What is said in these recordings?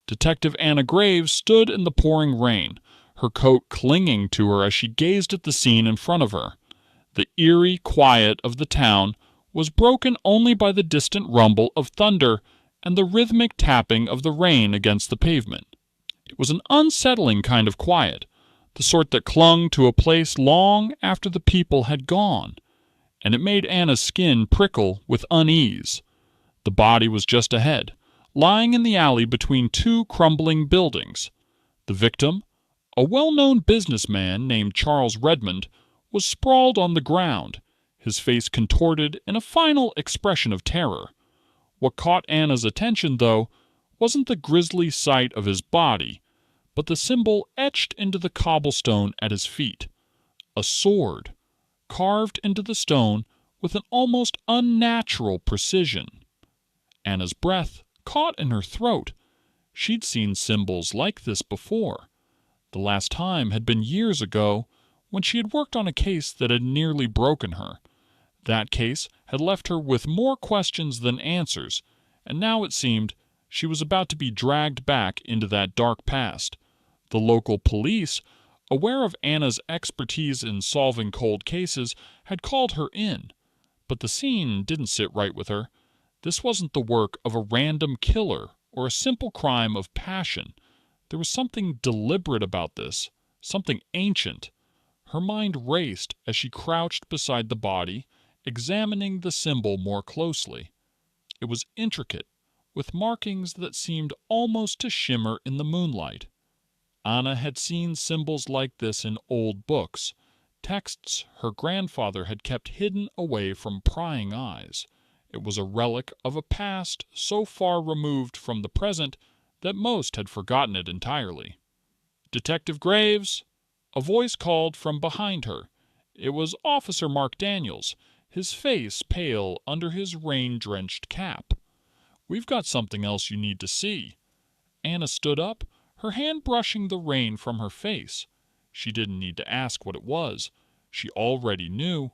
Detective Anna Graves stood in the pouring rain, her coat clinging to her as she gazed at the scene in front of her. The eerie quiet of the town was broken only by the distant rumble of thunder and the rhythmic tapping of the rain against the pavement. It was an unsettling kind of quiet, the sort that clung to a place long after the people had gone, and it made Anna's skin prickle with unease. The body was just ahead, lying in the alley between two crumbling buildings. The victim, a well-known businessman named Charles Redmond, was sprawled on the ground, his face contorted in a final expression of terror. What caught Anna's attention, though, wasn't the grisly sight of his body, but the symbol etched into the cobblestone at his feet. A sword, carved into the stone with an almost unnatural precision. Anna's breath caught in her throat. She'd seen symbols like this before. The last time had been years ago, when she had worked on a case that had nearly broken her. That case had left her with more questions than answers, and now it seemed she was about to be dragged back into that dark past. The local police, aware of Anna's expertise in solving cold cases, had called her in. But the scene didn't sit right with her. This wasn't the work of a random killer or a simple crime of passion. There was something deliberate about this, something ancient. Her mind raced as she crouched beside the body, examining the symbol more closely. It was intricate, with markings that seemed almost to shimmer in the moonlight. Anna had seen symbols like this in old books, texts her grandfather had kept hidden away from prying eyes. It was a relic of a past so far removed from the present that most had forgotten it entirely. "Detective Graves!" A voice called from behind her. It was Officer Mark Daniels, his face pale under his rain-drenched cap. "We've got something else you need to see." Anna stood up, her hand brushing the rain from her face. She didn't need to ask what it was. She already knew.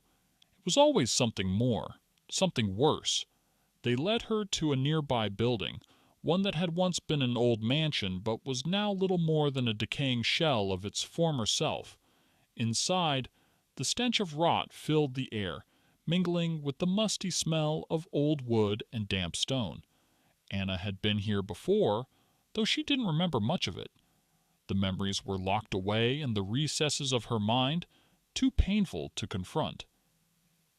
It was always something more, something worse. They led her to a nearby building, one that had once been an old mansion but was now little more than a decaying shell of its former self. Inside, the stench of rot filled the air, mingling with the musty smell of old wood and damp stone. Anna had been here before, though she didn't remember much of it. The memories were locked away in the recesses of her mind, too painful to confront.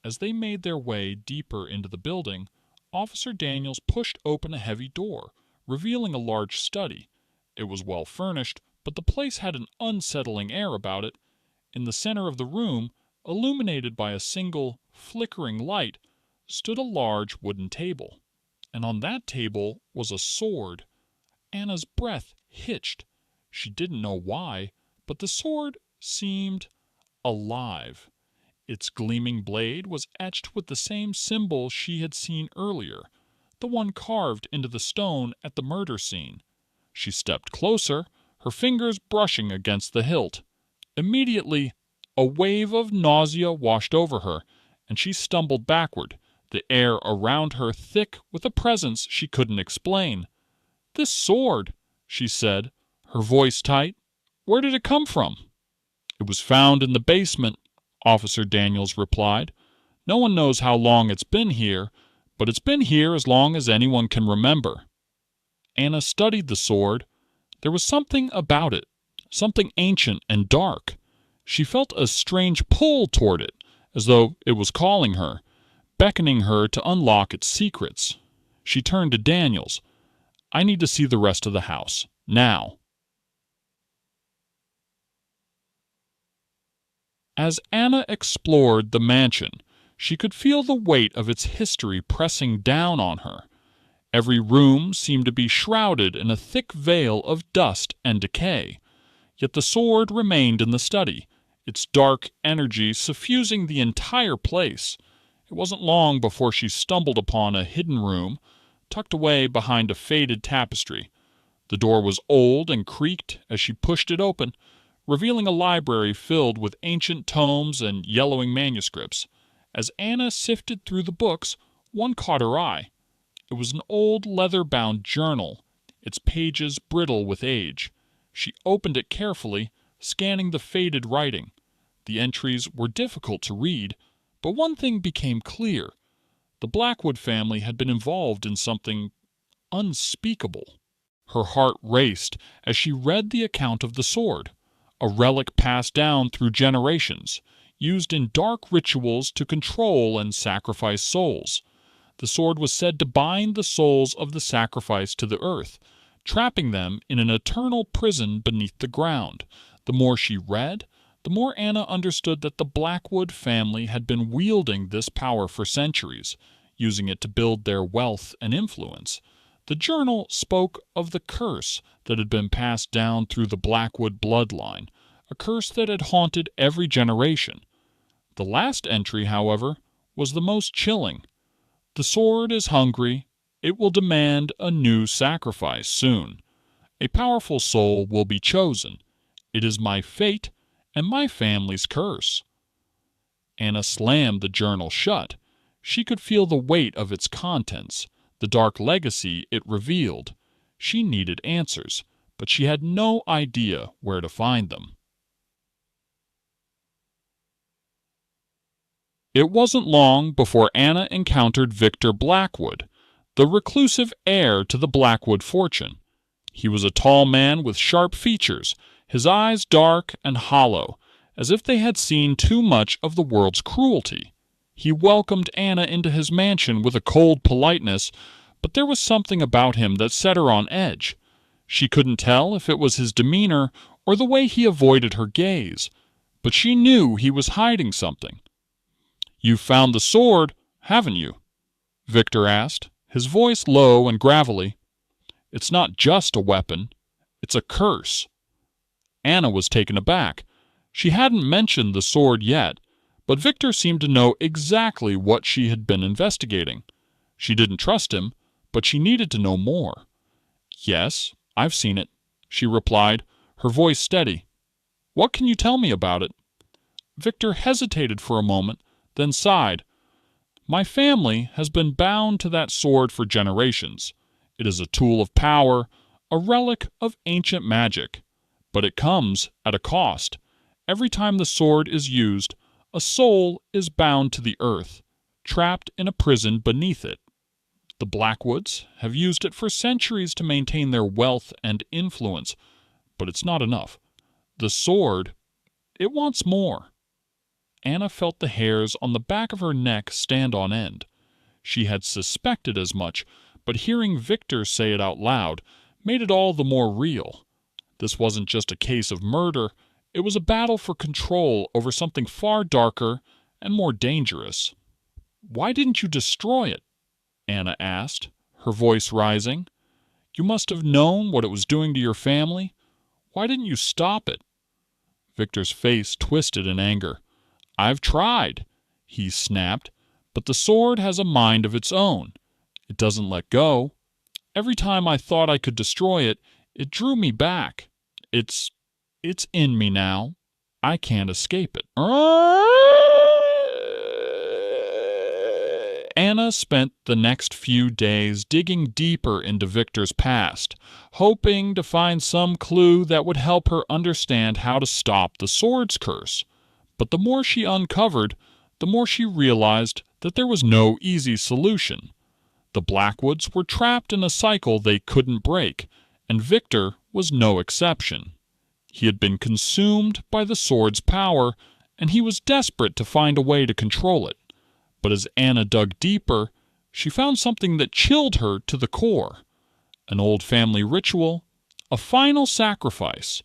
As they made their way deeper into the building, Officer Daniels pushed open a heavy door, revealing a large study. It was well furnished, but the place had an unsettling air about it. In the center of the room, illuminated by a single, flickering light, stood a large wooden table. And on that table was a sword. Anna's breath hitched. She didn't know why, but the sword seemed alive. Its gleaming blade was etched with the same symbol she had seen earlier, the one carved into the stone at the murder scene. She stepped closer, her fingers brushing against the hilt. Immediately, a wave of nausea washed over her, and she stumbled backward, the air around her thick with a presence she couldn't explain. "This sword," she said, her voice tight. "Where did it come from?" "It was found in the basement," Officer Daniels replied. "No one knows how long it's been here, but it's been here as long as anyone can remember." Anna studied the sword. There was something about it, something ancient and dark. She felt a strange pull toward it, as though it was calling her, beckoning her to unlock its secrets. She turned to Daniels. "I need to see the rest of the house, now." As Anna explored the mansion, she could feel the weight of its history pressing down on her. Every room seemed to be shrouded in a thick veil of dust and decay. Yet the sword remained in the study, its dark energy suffusing the entire place. It wasn't long before she stumbled upon a hidden room, tucked away behind a faded tapestry. The door was old and creaked as she pushed it open, revealing a library filled with ancient tomes and yellowing manuscripts. As Anna sifted through the books, one caught her eye. It was an old leather-bound journal, its pages brittle with age. She opened it carefully, scanning the faded writing. The entries were difficult to read, but one thing became clear. The Blackwood family had been involved in something unspeakable. Her heart raced as she read the account of the sword, a relic passed down through generations, used in dark rituals to control and sacrifice souls. The sword was said to bind the souls of the sacrificed to the earth, trapping them in an eternal prison beneath the ground. The more she read, the more Anna understood that the Blackwood family had been wielding this power for centuries, using it to build their wealth and influence. The journal spoke of the curse that had been passed down through the Blackwood bloodline, a curse that had haunted every generation. The last entry, however, was the most chilling. The sword is hungry. It will demand a new sacrifice soon. A powerful soul will be chosen. It is my fate and my family's curse. Anna slammed the journal shut. She could feel the weight of its contents, the dark legacy it revealed. She needed answers, but she had no idea where to find them. It wasn't long before Anna encountered Victor Blackwood, the reclusive heir to the Blackwood fortune. He was a tall man with sharp features, his eyes dark and hollow, as if they had seen too much of the world's cruelty. He welcomed Anna into his mansion with a cold politeness, but there was something about him that set her on edge. She couldn't tell if it was his demeanor or the way he avoided her gaze, but she knew he was hiding something. "You've found the sword, haven't you?" Victor asked, his voice low and gravelly. "It's not just a weapon. It's a curse." Anna was taken aback. She hadn't mentioned the sword yet, but Victor seemed to know exactly what she had been investigating. She didn't trust him, but she needed to know more. "Yes, I've seen it," she replied, her voice steady. "What can you tell me about it?" Victor hesitated for a moment, then sighed. "My family has been bound to that sword for generations. It is a tool of power, a relic of ancient magic. But it comes at a cost. Every time the sword is used, a soul is bound to the earth, trapped in a prison beneath it. The Blackwoods have used it for centuries to maintain their wealth and influence, but it's not enough. The sword, it wants more." Anna felt the hairs on the back of her neck stand on end. She had suspected as much, but hearing Victor say it out loud made it all the more real. This wasn't just a case of murder, it was a battle for control over something far darker and more dangerous. "Why didn't you destroy it?" Anna asked, her voice rising. "You must have known what it was doing to your family. Why didn't you stop it?" Victor's face twisted in anger. "I've tried," he snapped, "but the sword has a mind of its own. It doesn't let go. Every time I thought I could destroy it, it drew me back. It's in me now. I can't escape it." Anna spent the next few days digging deeper into Victor's past, hoping to find some clue that would help her understand how to stop the sword's curse. But the more she uncovered, the more she realized that there was no easy solution. The Blackwoods were trapped in a cycle they couldn't break, and Victor was no exception. He had been consumed by the sword's power, and he was desperate to find a way to control it. But as Anna dug deeper, she found something that chilled her to the core. An old family ritual, a final sacrifice,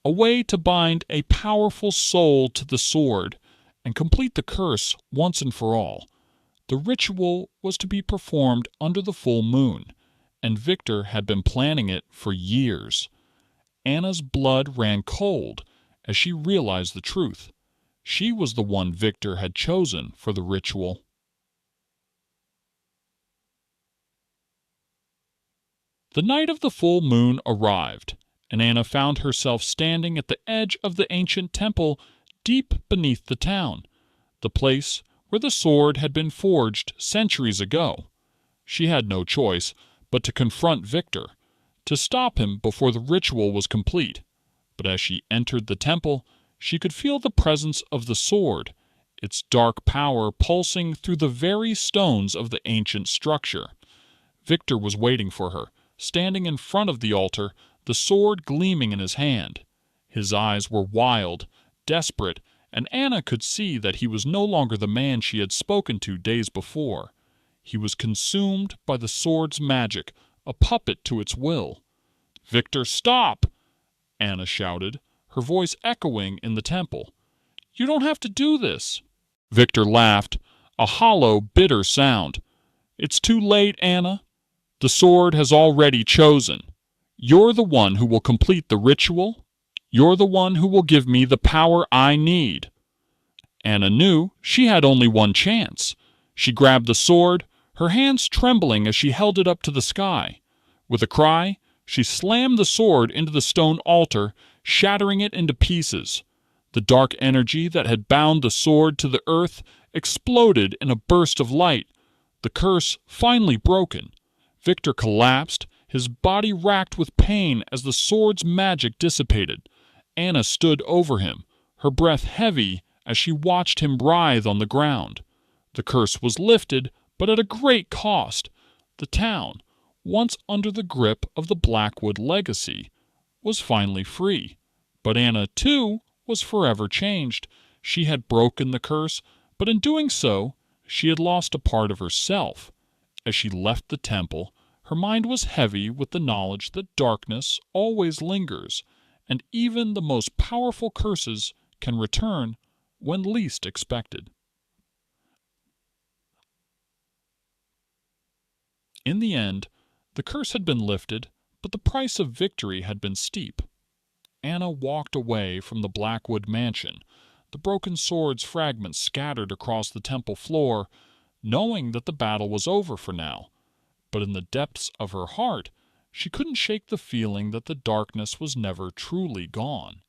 a way to bind a powerful soul to the sword and complete the curse once and for all. The ritual was to be performed under the full moon, and Victor had been planning it for years. Anna's blood ran cold as she realized the truth. She was the one Victor had chosen for the ritual. The night of the full moon arrived, and Anna found herself standing at the edge of the ancient temple deep beneath the town, the place where the sword had been forged centuries ago. She had no choice but to confront Victor, to stop him before the ritual was complete. But as she entered the temple, she could feel the presence of the sword, its dark power pulsing through the very stones of the ancient structure. Victor was waiting for her, standing in front of the altar, the sword gleaming in his hand. His eyes were wild, desperate, and Anna could see that he was no longer the man she had spoken to days before. He was consumed by the sword's magic, a puppet to its will. "Victor, stop!" Anna shouted, her voice echoing in the temple. "You don't have to do this." Victor laughed, a hollow, bitter sound. "It's too late, Anna. The sword has already chosen. You're the one who will complete the ritual. You're the one who will give me the power I need." Anna knew she had only one chance. She grabbed the sword, her hands trembling as she held it up to the sky. With a cry, she slammed the sword into the stone altar, shattering it into pieces. The dark energy that had bound the sword to the earth exploded in a burst of light. The curse finally broken. Victor collapsed, his body racked with pain as the sword's magic dissipated. Anna stood over him, her breath heavy as she watched him writhe on the ground. The curse was lifted, but at a great cost. The town, once under the grip of the Blackwood legacy, was finally free. But Anna, too, was forever changed. She had broken the curse, but in doing so, she had lost a part of herself. As she left the temple, her mind was heavy with the knowledge that darkness always lingers, and even the most powerful curses can return when least expected. In the end, the curse had been lifted, but the price of victory had been steep. Anna walked away from the Blackwood mansion, the broken sword's fragments scattered across the temple floor, knowing that the battle was over for now. But in the depths of her heart, she couldn't shake the feeling that the darkness was never truly gone.